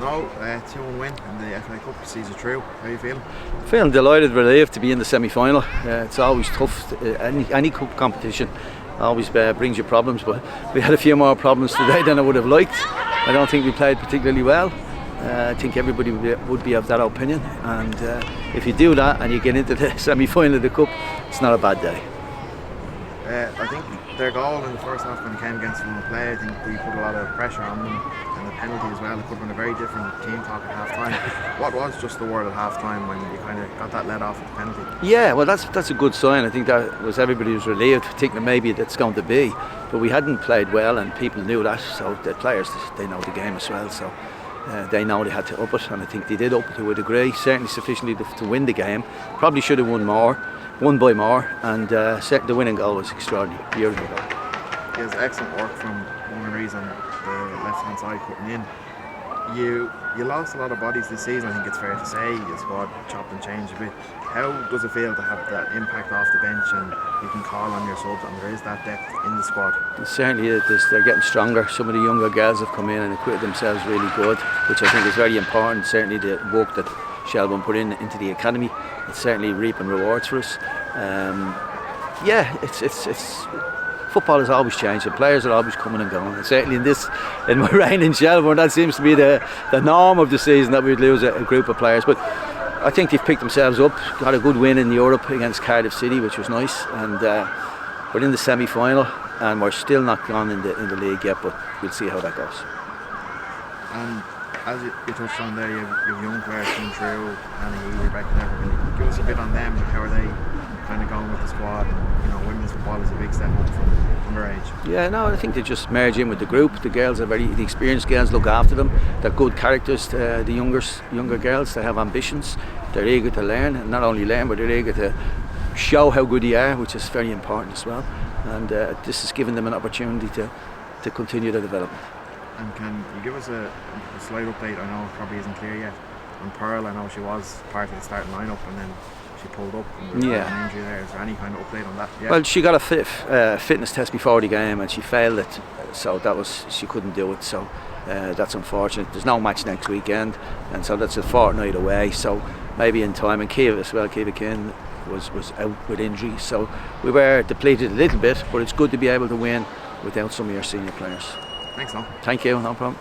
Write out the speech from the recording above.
No, 2-1 win in the FA Cup sees it through. How are you feeling? Feeling delighted, relieved to be in the semi-final. It's always tough. Any cup competition always brings you problems, but we had a few more problems today than I would have liked. I don't think we played particularly well. I think everybody would be of that opinion, and if you do that and you get into the semi-final of the cup, it's not a bad day. I think their goal in the first half when it came against one play, I think we put a lot of pressure on them, and the penalty as well. It could have been a very different team talk at half time. What was just the word at half time when you kind of got that let off with the penalty? Yeah, well that's a good sign. I think that was everybody was relieved, thinking maybe that's going to be, but we hadn't played well and people knew that, so the players, they know the game as well, so they know they had to up it, and I think they did up it to a degree, certainly sufficiently to win the game. Probably should have won by more, and the winning goal was extraordinary, beautiful goal. It was excellent work from one reason the left hand side cutting in. You lost a lot of bodies this season, I think it's fair to say. Your squad chopped and changed a bit. How does it feel to have that impact off the bench and you can call on your subs and there is that depth in the squad? Certainly they're getting stronger. Some of the younger girls have come in and acquitted themselves really good, which I think is very important. Certainly the work that Shelbourne put into the academy, it's certainly reaping rewards for us. It's football is always changing. Players are always coming and going. And certainly in my reign in Shelbourne, that seems to be the norm of the season, that we'd lose a group of players. But I think they've picked themselves up. Got a good win in Europe against Cardiff City, which was nice. And we're in the semi-final, and we're still not gone in the league yet. But we'll see how that goes. And as you touched on there, you have young players coming through, Annie, Rebecca, and everything. Give us a bit on them. How are they kind of going with the squad? And, women's football is a big step up from underage. Yeah, no, I think they just merge in with the group. The girls are the experienced girls look after them. They're good characters. The younger girls, they have ambitions. They're eager to learn, and not only learn, but they're eager to show how good they are, which is very important as well. And this is giving them an opportunity to continue their development. And can you give us a slight update? I know it probably isn't clear yet. On Pearl, I know she was part of the starting lineup and then she pulled up and an injury there. Is there any kind of update on that yet? Well, she got a fitness test before the game and she failed it, so she couldn't do it. So that's unfortunate. There's no match next weekend, and so that's a fortnight away. So maybe in time. And Kiva as well, Kiva King was out with injury, so we were depleted a little bit. But it's good to be able to win without some of your senior players. Thanks, Noel. Thank you, no problem.